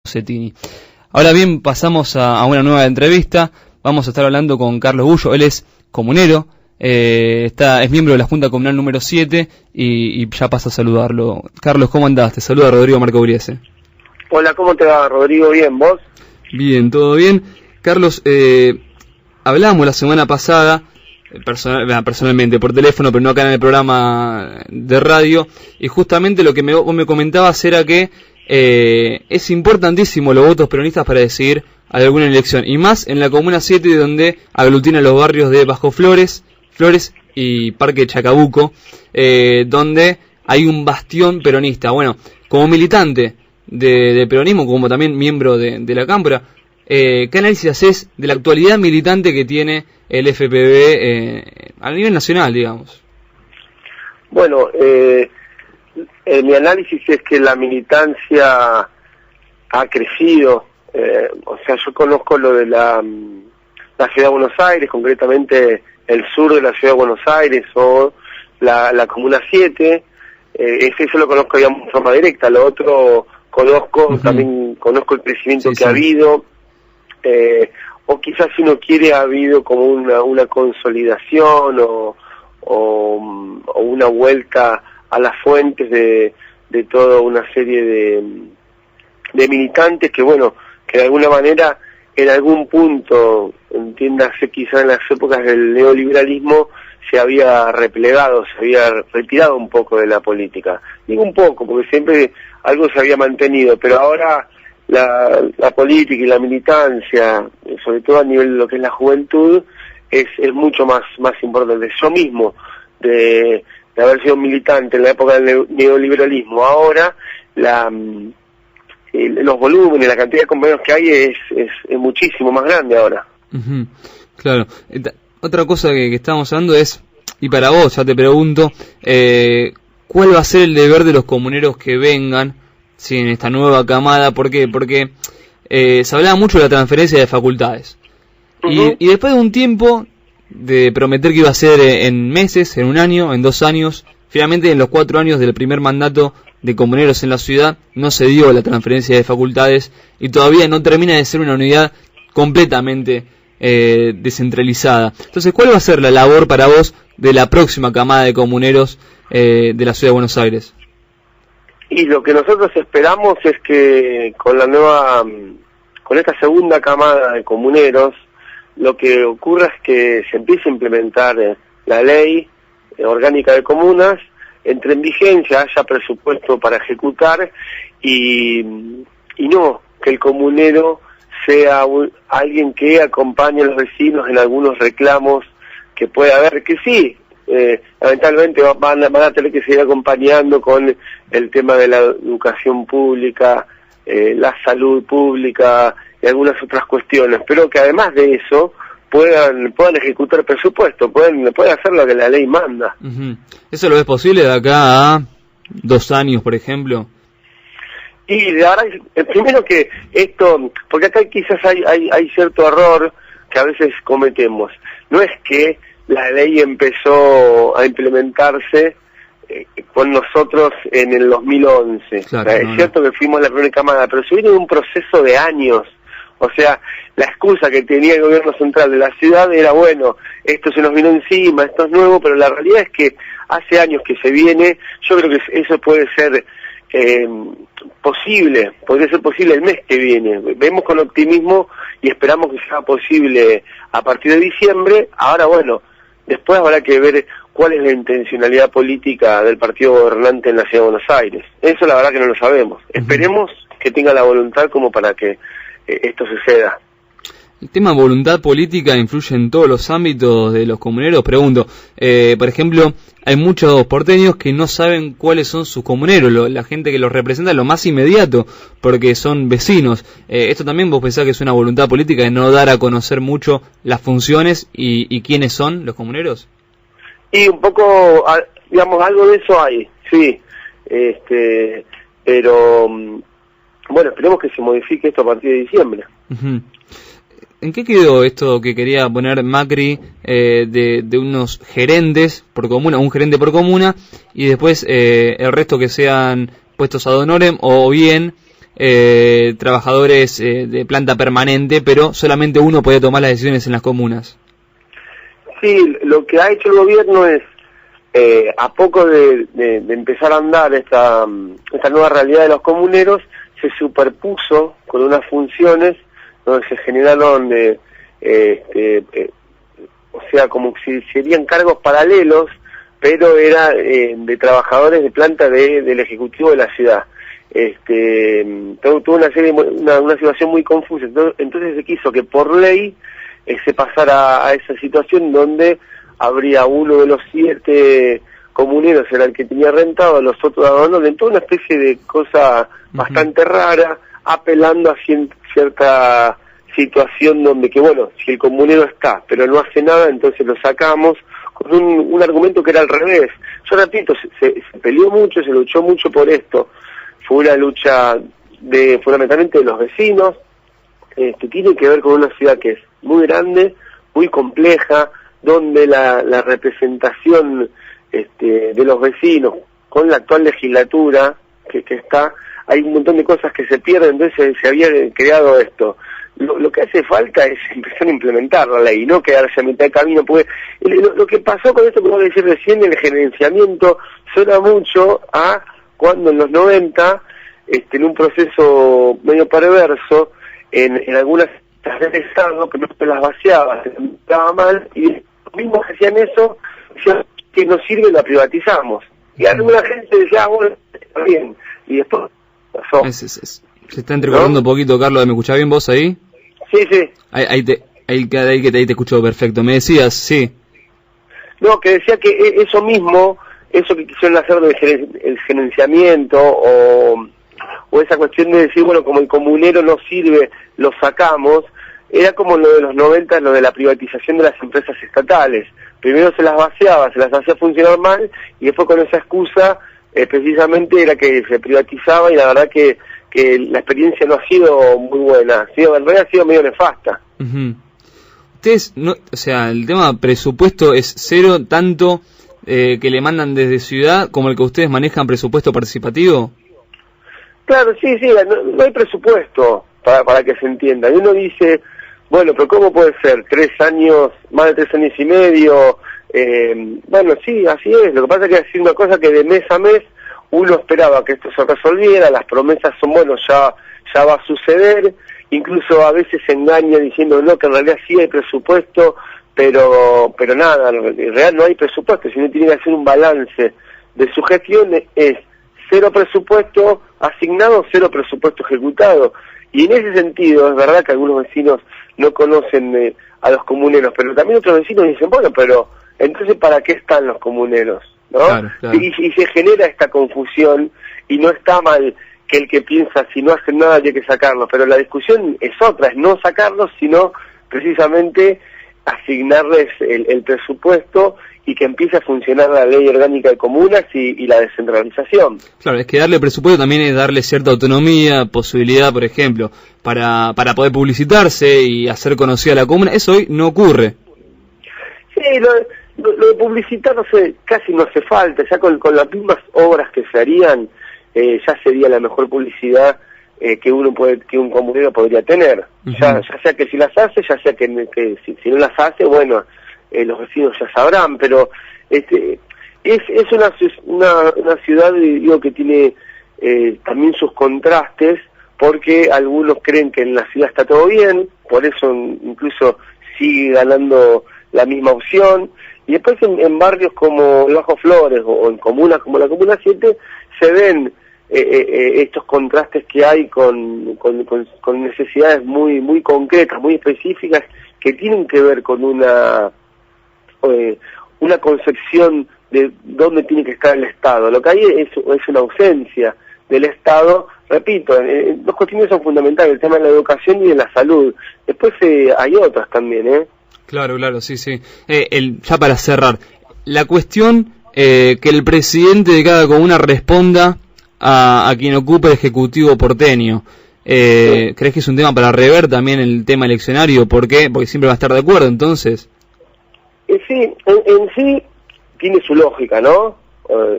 Cettini. Ahora bien, pasamos a una nueva entrevista. Vamos a estar hablando con Carlos Bullo. Él es comunero, es miembro de la Junta Comunal número 7 y ya paso a saludarlo. Carlos, ¿cómo andás? Te saluda Rodrigo Marcobriese. Hola, ¿cómo te va, Rodrigo? ¿Bien, vos? Bien, todo bien. Carlos, hablábamos la semana pasada, personalmente, por teléfono, pero no acá en el programa de radio, y justamente lo que vos me comentabas era que es importantísimo los votos peronistas para decidir alguna elección, y más en la Comuna 7, donde aglutina los barrios de Bajo Flores y Parque Chacabuco, donde hay un bastión peronista. Bueno, como militante de peronismo, como también miembro de la Cámpora, ¿qué análisis haces de la actualidad militante que tiene el FPV a nivel nacional, digamos? Bueno, mi análisis es que la militancia ha crecido. O sea, yo conozco lo de la Ciudad de Buenos Aires, concretamente el sur de la Ciudad de Buenos Aires o la Comuna 7. Eso lo conozco, digamos, de forma directa. Lo otro conozco, también conozco el crecimiento que ha habido. O quizás, si uno quiere, ha habido como una consolidación o una vuelta a las fuentes de toda una serie de militantes que, bueno, que de alguna manera, en algún punto, entiéndase quizás en las épocas del neoliberalismo, se había replegado, se había retirado un poco de la política. Digo un poco, porque siempre algo se había mantenido, pero ahora la política y la militancia, sobre todo a nivel de lo que es la juventud, es mucho más importante. Yo mismo, de haber sido militante en la época del neoliberalismo, ahora los volúmenes, la cantidad de compañeros que hay es muchísimo más grande ahora. Claro. Otra cosa que estábamos hablando es, y para vos ya te pregunto, ¿cuál va a ser el deber de los comuneros que vengan, sí, en esta nueva camada? ¿Por qué? Porque se hablaba mucho de la transferencia de facultades. Y después de un tiempo de prometer que iba a ser en meses, en un año, en 2 años, finalmente en los 4 años del primer mandato de comuneros en la ciudad no se dio la transferencia de facultades y todavía no termina de ser una unidad completamente descentralizada. Entonces, ¿cuál va a ser la labor para vos de la próxima camada de comuneros de la ciudad de Buenos Aires? Y lo que nosotros esperamos es que con esta segunda camada de comuneros, lo que ocurra es que se empiece a implementar la ley orgánica de comunas, entre en vigencia, haya presupuesto para ejecutar y no que el comunero sea alguien que acompañe a los vecinos en algunos reclamos que pueda haber, que sí, lamentablemente van a tener que seguir acompañando con el tema de la educación pública, la salud pública y algunas otras cuestiones, pero que además de eso puedan ejecutar presupuesto, pueden hacer lo que la ley manda. ¿Eso lo ves posible de acá a 2 años, por ejemplo? Y la verdad, primero que esto, porque acá quizás hay cierto error que a veces cometemos. No es que la ley empezó a implementarse con nosotros en el 2011. Claro, es cierto que fuimos la primera camada, pero se viene de un proceso de años. O sea, la excusa que tenía el gobierno central de la ciudad era, bueno, esto se nos vino encima, esto es nuevo, pero la realidad es que hace años que se viene. Yo creo que eso puede ser podría ser posible el mes que viene. Vemos con optimismo y esperamos que sea posible a partir de diciembre. Ahora, bueno, después habrá que ver cuál es la intencionalidad política del partido gobernante en la Ciudad de Buenos Aires. Eso la verdad que no lo sabemos. Esperemos que tenga la voluntad como para que esto suceda. ¿El tema voluntad política influye en todos los ámbitos de los comuneros? Pregunto, por ejemplo, hay muchos porteños que no saben cuáles son sus comuneros, la gente que los representa lo más inmediato, porque son vecinos. ¿Esto también vos pensás que es una voluntad política de no dar a conocer mucho las funciones y quiénes son los comuneros? Y un poco, digamos, algo de eso hay, sí. Pero, bueno, esperemos que se modifique esto a partir de diciembre. ¿En qué quedó esto que quería poner Macri de unos gerentes por comuna, un gerente por comuna, y después el resto que sean puestos ad honorem, o bien trabajadores de planta permanente, pero solamente uno podía tomar las decisiones en las comunas. Sí, lo que ha hecho el gobierno es, a poco de empezar a andar esta nueva realidad de los comuneros, se superpuso con unas funciones donde se generaron, o sea, como si serían cargos paralelos, pero era de trabajadores de planta del Ejecutivo de la ciudad. Tuvo una situación muy confusa, entonces se quiso que por ley se pasara a esa situación donde habría uno de los 7 comuneros era el que tenía rentado, los otros abandonados, en toda una especie de cosa bastante rara, apelando a cierta situación donde que bueno, si el comunero está pero no hace nada, entonces lo sacamos, con un argumento que era al revés. Yo repito, se peleó mucho, se luchó mucho por esto, fue una lucha fundamentalmente de los vecinos, tiene que ver con una ciudad que es muy grande, muy compleja, donde la representación de los vecinos con la actual legislatura que está, hay un montón de cosas que se pierden, entonces se había creado esto. Lo que hace falta es empezar a implementar la ley, no quedarse a mitad de camino, porque lo que pasó con esto que voy a decir recién, el gerenciamiento, suena mucho a cuando en los 90, en un proceso medio perverso, en algunas del Estado, que no se las vaciaba, se estaba mal, y los mismos que hacían eso, decían que nos sirve, la privatizamos. Y alguna gente decía, bueno, está bien, y después pasó. Se está entrecortando un poquito, Carlos, ¿me escuchás bien vos ahí? Sí. Ahí te escucho perfecto. Me decías, sí. No, que decía que eso mismo, eso que quisieron hacer del gerenciamiento o esa cuestión de decir, bueno, como el comunero no sirve, lo sacamos, era como lo de los 90, lo de la privatización de las empresas estatales. Primero se las vaciaba, se las hacía funcionar mal, y después con esa excusa, precisamente era que se privatizaba, y la verdad que la experiencia no ha sido muy buena, en realidad ha sido medio nefasta. Ustedes, o sea, el tema presupuesto es cero, tanto que le mandan desde ciudad como el que ustedes manejan presupuesto participativo. Claro, sí, no hay presupuesto para que se entienda. Y uno dice, bueno, pero ¿cómo puede ser? 3 años, más de 3 años y medio, bueno, sí, así es. Lo que pasa es que es una cosa que de mes a mes uno esperaba que esto se resolviera, las promesas son, bueno, ya va a suceder, incluso a veces se engaña diciendo, no, que en realidad sí hay presupuesto, pero nada, en realidad no hay presupuesto, si uno tiene que hacer un balance de su gestión, es 0 presupuesto asignado, 0 presupuesto ejecutado. Y en ese sentido, es verdad que algunos vecinos no conocen a los comuneros, pero también otros vecinos dicen, bueno, pero entonces ¿para qué están los comuneros? ¿No? Claro. Y se genera esta confusión, y no está mal que el que piensa si no hacen nada hay que sacarlos, pero la discusión es otra, es no sacarlos, sino precisamente asignarles el presupuesto y que empiece a funcionar la ley orgánica de comunas y la descentralización. Claro, es que darle presupuesto también es darle cierta autonomía, posibilidad, por ejemplo, para poder publicitarse y hacer conocida la comuna. Eso hoy no ocurre. Sí, lo de publicitar casi no hace falta, ya con las mismas obras que se harían, ya sería la mejor publicidad que un comunero podría tener. Ya sea que si las hace, ya sea que si no las hace, bueno, los vecinos ya sabrán, pero es una ciudad, digo, que tiene también sus contrastes, porque algunos creen que en la ciudad está todo bien, por eso incluso sigue ganando la misma opción, y después en barrios como el Bajo Flores o en comunas como la Comuna 7 se ven estos contrastes que hay con necesidades muy concretas, muy específicas, que tienen que ver con una concepción de dónde tiene que estar el Estado. Lo que hay es una ausencia del Estado, repito, dos cuestiones son fundamentales, el tema de la educación y de la salud. Después hay otras también, Claro, sí. Ya para cerrar, la cuestión que el presidente de cada comuna responda a quien ocupe el ejecutivo porteño. ¿Crees que es un tema para rever también el tema eleccionario? ¿Por qué? Porque siempre va a estar de acuerdo, entonces. Sí, en sí tiene su lógica, ¿no?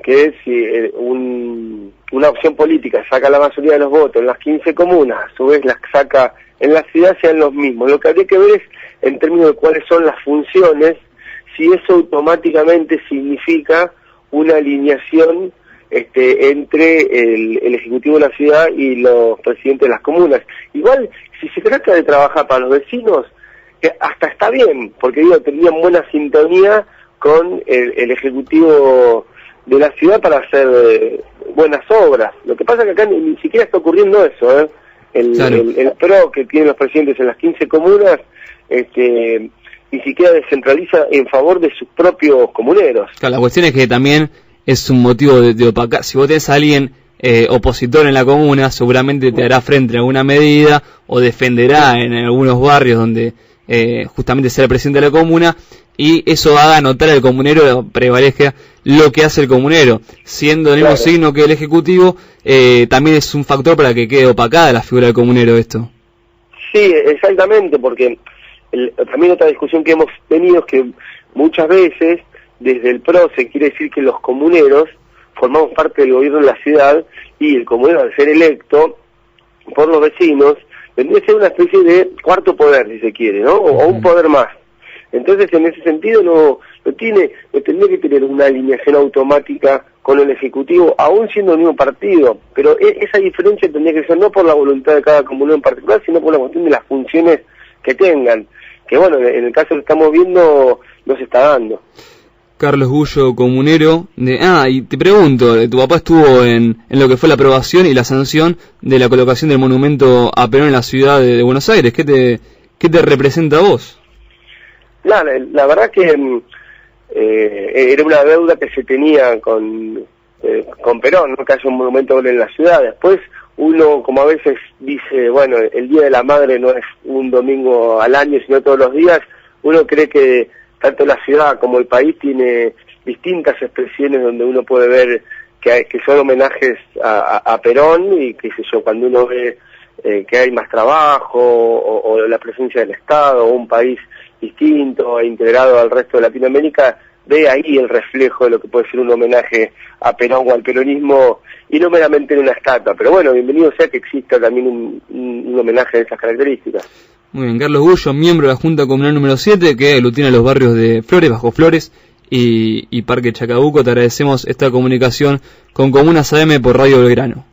que si una opción política saca la mayoría de los votos en las 15 comunas, a su vez las saca en la ciudad, sean los mismos. Lo que habría que ver es, en términos de cuáles son las funciones, si eso automáticamente significa una alineación entre el Ejecutivo de la ciudad y los presidentes de las comunas. Igual, si se trata de trabajar para los vecinos, hasta está bien, porque digo, tendrían buena sintonía con el Ejecutivo de la ciudad para hacer buenas obras. Lo que pasa es que acá ni siquiera está ocurriendo eso, Claro. El PRO que tienen los presidentes en las 15 comunas, ni siquiera descentraliza en favor de sus propios comuneros. Claro, la cuestión es que también es un motivo de opacar. Si vos tenés a alguien opositor en la comuna, seguramente te hará frente a alguna medida o defenderá en algunos barrios donde justamente sea el presidente de la comuna, y eso haga notar al comunero, prevalezca lo que hace el comunero, siendo el mismo signo que el ejecutivo. También es un factor para que quede opacada la figura del comunero esto. Sí, exactamente, porque también otra discusión que hemos tenido es que muchas veces desde el PRO se quiere decir que los comuneros formamos parte del gobierno de la ciudad, y el comunero, al ser electo por los vecinos, tendría que ser una especie de cuarto poder, si se quiere, ¿no? O un poder más. Entonces, en ese sentido, no tendría que tener una alineación automática con el Ejecutivo, aún siendo el mismo partido. Pero esa diferencia tendría que ser no por la voluntad de cada comunero en particular, sino por la cuestión de las funciones que tengan. Que bueno, en el caso que estamos viendo, no se está dando. Carlos Gullo, comunero. Y te pregunto, tu papá estuvo en lo que fue la aprobación y la sanción de la colocación del monumento a Perón en la ciudad de Buenos Aires. ¿Qué te representa a vos? La verdad que era una deuda que se tenía con Perón, ¿no? Que haya un monumento en la ciudad. Después uno, como a veces dice, bueno, el Día de la Madre no es un domingo al año, sino todos los días. Uno cree que tanto la ciudad como el país tiene distintas expresiones donde uno puede ver que son homenajes a Perón, y qué sé yo, cuando uno ve que hay más trabajo o la presencia del Estado, o un país distinto e integrado al resto de Latinoamérica, ve ahí el reflejo de lo que puede ser un homenaje a Perón o al peronismo, y no meramente en una estatua. Pero bueno, bienvenido sea que exista también un homenaje de esas características. Muy bien, Carlos Gullo, miembro de la Junta Comunal número 7, que aglutina los barrios de Flores, Bajo Flores y Parque Chacabuco. Te agradecemos esta comunicación con Comunas AM por Radio Belgrano.